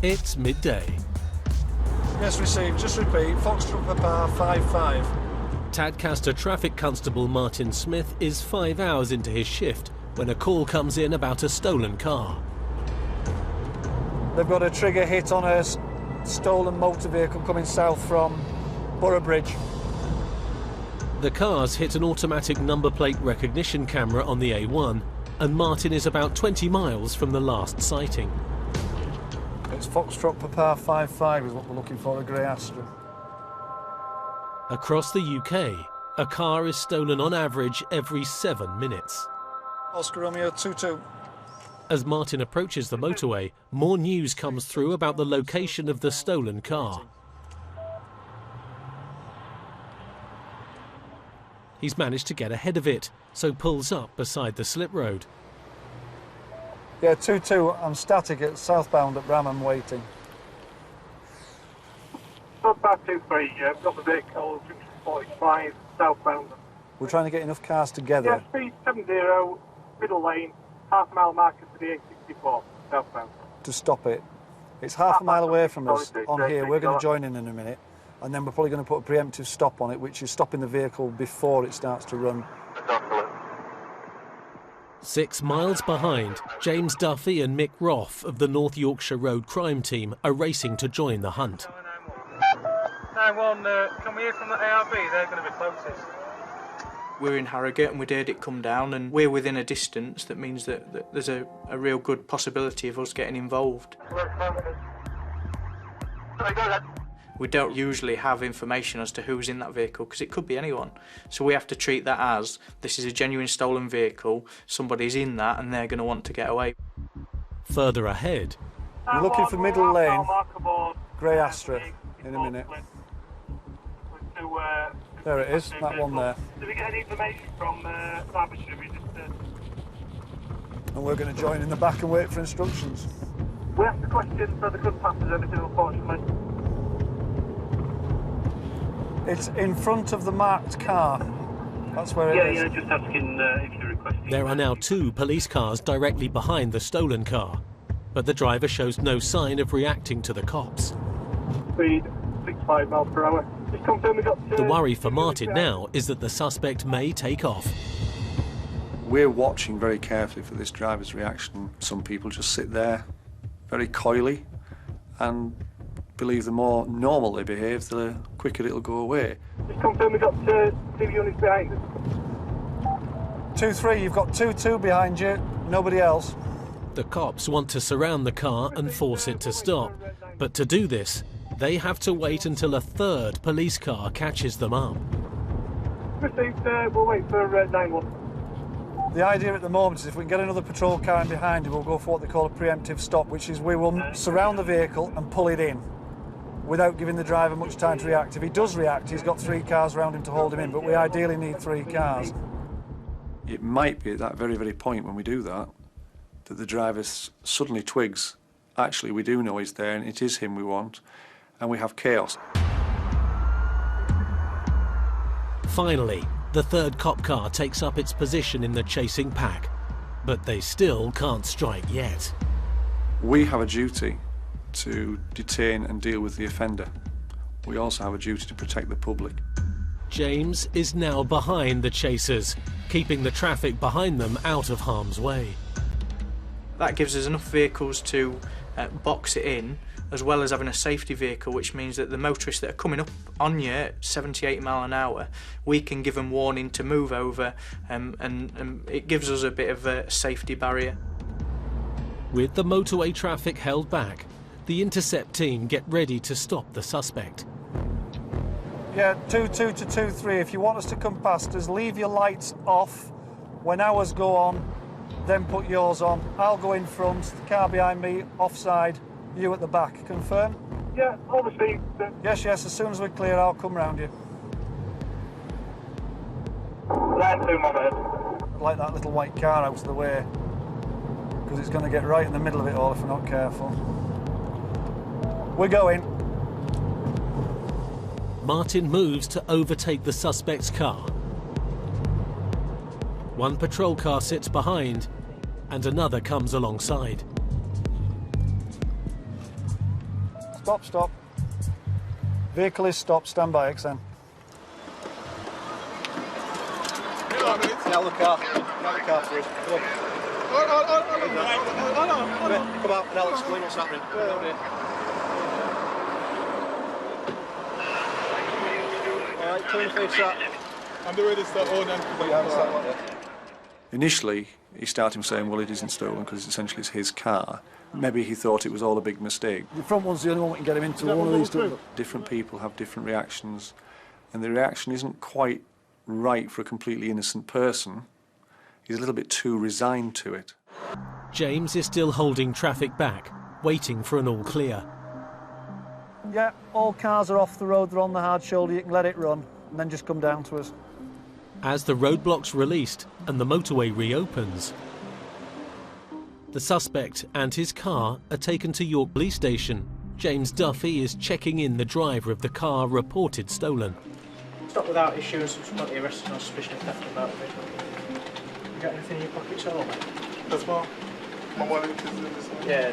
It's midday. Yes, received. Just repeat. Foxtrot Papa 55. Tadcaster Traffic Constable Martin Smith is 5 hours into his shift when a call comes in about a stolen car. They've got a trigger hit on a stolen motor vehicle coming south from Boroughbridge. The car's hit an automatic number plate recognition camera on the A1, and Martin is about 20 miles from the last sighting. It's Foxtrot Papa 55 is what we're looking for, a grey Astra. Across the UK, a car is stolen on average every 7 minutes. Oscar Romeo 22. As Martin approaches the motorway, more news comes through about the location of the stolen car. He's managed to get ahead of it, so pulls up beside the slip road. Yeah, 22. I'm static at southbound at Bramham waiting. Not bad, 23. Got the vehicle, 45 southbound. We're trying to get enough cars together. Yeah, speed 70, middle lane, half-mile marker to the A64 southbound. To stop it. It's half a mile away from us on here. We're going to join in a minute, and then we're probably going to put a preemptive stop on it, which is stopping the vehicle before it starts to run. 6 miles behind, James Duffy and Mick Roth of the North Yorkshire Road Crime Team are racing to join the hunt. 9-1, can we hear from the ARB? They're going to be closest. We're in Harrogate and we'd heard it come down, and we're within a distance. That means that there's a real good possibility of us getting involved. We don't usually have information as to who's in that vehicle because it could be anyone. So we have to treat that as this is a genuine stolen vehicle, somebody's in that and they're going to want to get away. Further ahead, You're looking for middle lane, grey Astra, in a minute. There it is, that one there. Did we get any information from Derbyshire? And we're going to join in the back and wait for instructions. We asked the question so they couldn't pass us anything, unfortunately. It's in front of the marked car. That's where it is. Yeah, just asking if you're requesting. there are now 2 police cars directly behind the stolen car, but the driver shows no sign of reacting to the cops. Speed 65 miles per hour. Just confirm we got The worry for Martin now is that the suspect may take off. We're watching very carefully for this driver's reaction. Some people just sit there very coyly and believe the more normal they behave, the quicker it'll go away. Just confirm we got 2 units behind us. 2-3, you've got 2-2 behind you, nobody else. The cops want to surround the car and force it to stop, but to do this, they have to wait until a 3rd police car catches them up. Received, we'll wait for 9-1. The idea at the moment is if we can get another patrol car in behind it, we'll go for what they call a preemptive stop, which is we will surround the vehicle and pull it in without giving the driver much time to react. If he does react, he's got 3 cars around him to hold him in, but we ideally need 3 cars. It might be at that very, very point when we do that, that the driver suddenly twigs, actually we do know he's there and it is him we want, and we have chaos. Finally, the 3rd cop car takes up its position in the chasing pack, but they still can't strike yet. We have a duty to detain and deal with the offender. We also have a duty to protect the public. James is now behind the chasers, keeping the traffic behind them out of harm's way. That gives us enough vehicles to box it in, as well as having a safety vehicle, which means that the motorists that are coming up on you at 70-80 mile an hour, we can give them warning to move over, and it gives us a bit of a safety barrier. With the motorway traffic held back, the intercept team get ready to stop the suspect. Yeah, 2-2 to 2-3. If you want us to come past us, leave your lights off. When ours go on, then put yours on. I'll go in front, the car behind me, offside, you at the back. Confirm? Yeah, obviously. Yes, as soon as we're clear, I'll come round you. Line 2, my bad. I'd like that little white car out of the way, because it's going to get right in the middle of it all if we're not careful. We're going. Martin moves to overtake the suspect's car. 1 patrol car sits behind, and another comes alongside. Stop, stop. Vehicle is stopped, stand by, XN. Get out the car. Get out the car for us. Come on. Come out and I'll explain what's happening. Alright, clean face up. I'm the ready to start all done. Initially, he started saying, well, it isn't stolen because essentially it's his car. Maybe he thought it was all a big mistake. The front one's the only one we can get him into. One of these two. Different people have different reactions, and the reaction isn't quite right for a completely innocent person. He's a little bit too resigned to it. James is still holding traffic back, waiting for an all clear. Yeah, all cars are off the road, they're on the hard shoulder, you can let it run, and then just come down to us. As the roadblock's released and the motorway reopens, the suspect and his car are taken to York Police Station. James Duffy is checking in the driver of the car reported stolen. Stop without issues, somebody arrested on suspicion of theft about it. You got anything in your pockets at all? That's my wallet is in this one. Yeah.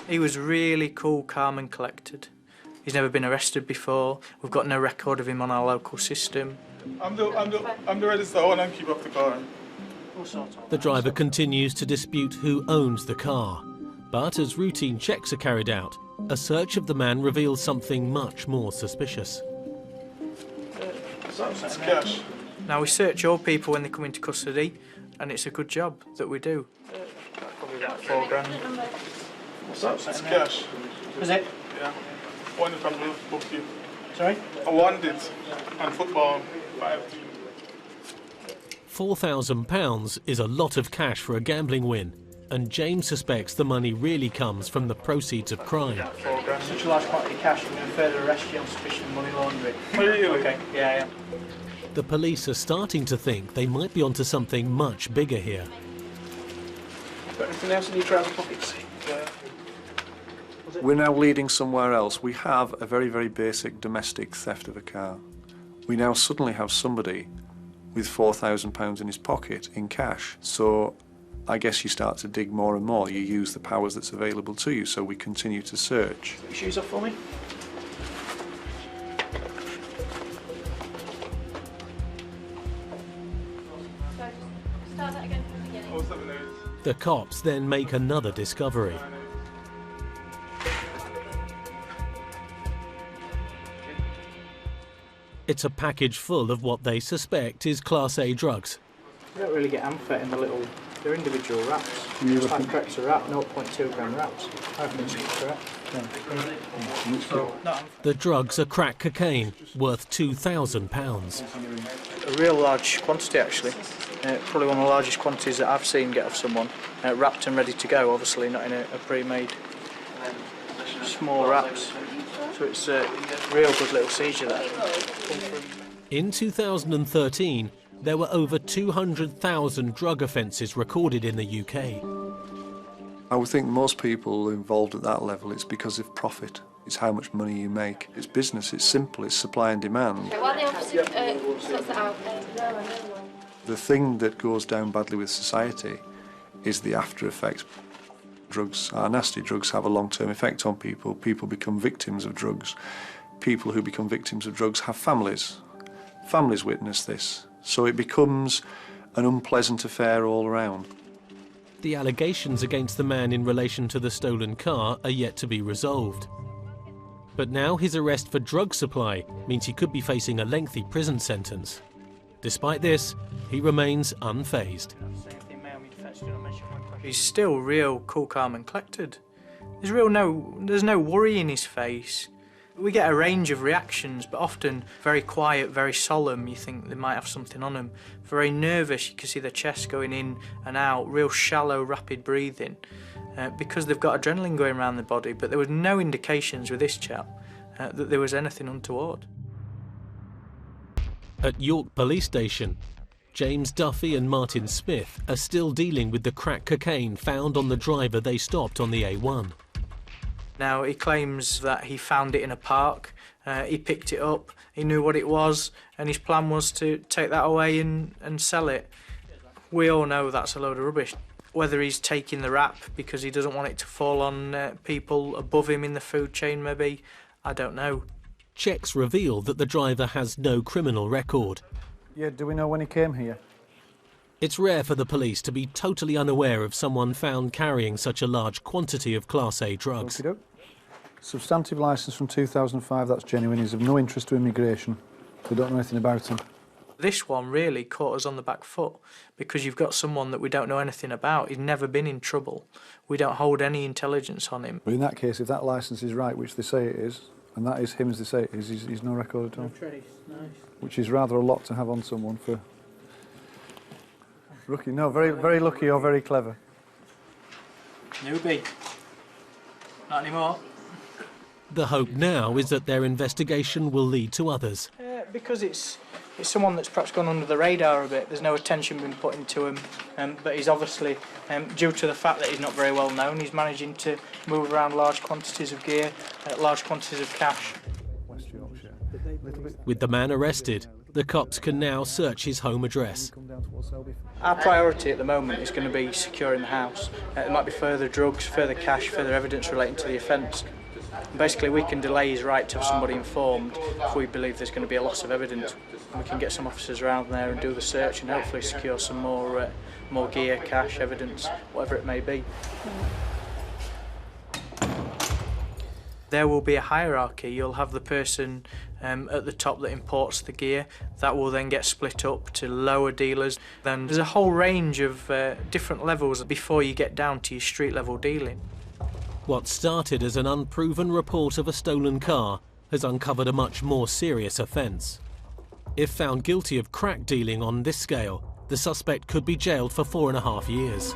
He was really cool, calm and collected. He's never been arrested before. We've got no record of him on our local system. I'm the register owner and keep up the car. The driver continues to dispute who owns the car. But as routine checks are carried out, a search of the man reveals something much more suspicious. It's cash. Now, we search all people when they come into custody, and it's a good job that we do. Probably about £4,000. It's cash. Is it? Yeah. One if I'm going to book you. Sorry? I won it on football 5 team. £4,000 is a lot of cash for a gambling win, and James suspects the money really comes from the proceeds of crime. £4,000. Such a large quantity of cash, I'm going to further arrest you on suspicion of money laundering. Really? Okay, yeah. The police are starting to think they might be onto something much bigger here. Got anything else in your trouser pockets? We're now leading somewhere else. We have a very, very basic domestic theft of a car. We now suddenly have somebody with £4,000 in his pocket in cash. So I guess you start to dig more and more. You use the powers that's available to you, so we continue to search. Put your shoes off for me. Start that again from the beginning. 078. The cops then make another discovery. It's a package full of what they suspect is Class A drugs. You don't really get amphet in the little... They're individual wraps. It's like cracks a wrap, 0.2 gram wraps. I think it's correct. The drugs are crack cocaine, worth £2,000. A real large quantity, actually. Probably one of the largest quantities that I've seen get off someone. Wrapped and ready to go, obviously, not in a pre-made small wraps. So it's a real good little seizure there. In 2013, there were over 200,000 drug offences recorded in the UK. I would think most people involved at that level, it's because of profit. It's how much money you make. It's business, it's simple, it's supply and demand. While the officer sorts that out, The thing that goes down badly with society is the after effects. Drugs are nasty. Drugs have a long-term effect on people. People become victims of drugs. People who become victims of drugs have families. Families witness this. So it becomes an unpleasant affair all around. The allegations against the man in relation to the stolen car are yet to be resolved. But now his arrest for drug supply means he could be facing a lengthy prison sentence. Despite this, he remains unfazed. He's still real cool, calm and collected. There's no worry in his face. We get a range of reactions, but often very quiet, very solemn. You think they might have something on them. Very nervous, you can see their chest going in and out, real shallow, rapid breathing, because they've got adrenaline going around their body, but there was no indications with this chap that there was anything untoward. At York Police Station, James Duffy and Martin Smith are still dealing with the crack cocaine found on the driver they stopped on the A1. Now, he claims that he found it in a park, he picked it up, he knew what it was, and his plan was to take that away and sell it. We all know that's a load of rubbish. Whether he's taking the rap because he doesn't want it to fall on people above him in the food chain, maybe, I don't know. Checks reveal that the driver has no criminal record. Yeah, do we know when he came here? It's rare for the police to be totally unaware of someone found carrying such a large quantity of Class A drugs. Okey-doke. Substantive licence from 2005, that's genuine. He's of no interest to immigration. We don't know anything about him. This one really caught us on the back foot because you've got someone that we don't know anything about. He's never been in trouble. We don't hold any intelligence on him. But in that case, if that licence is right, which they say it is, and that is him as they say it is, he's no record at all. No trace, nice. Which is rather a lot to have on someone for... Rookie, no, very, very lucky or very clever. Newbie. Not anymore. The hope now is that their investigation will lead to others. Because it's someone that's perhaps gone under the radar a bit. There's no attention been put into him, but he's obviously, due to the fact that he's not very well known, he's managing to move around large quantities of gear, large quantities of cash. West Yorkshire. With the man arrested, the cops can now search his home address. Our priority at the moment is going to be securing the house. There might be further drugs, further cash, further evidence relating to the offence. Basically, we can delay his right to have somebody informed if we believe there's going to be a loss of evidence. We can get some officers around there and do the search and hopefully secure some more gear, cash, evidence, whatever it may be. There will be a hierarchy. You'll have the person at the top that imports the gear. That will then get split up to lower dealers. Then there's a whole range of different levels before you get down to your street level dealing. What started as an unproven report of a stolen car has uncovered a much more serious offence. If found guilty of crack dealing on this scale, the suspect could be jailed for 4.5 years.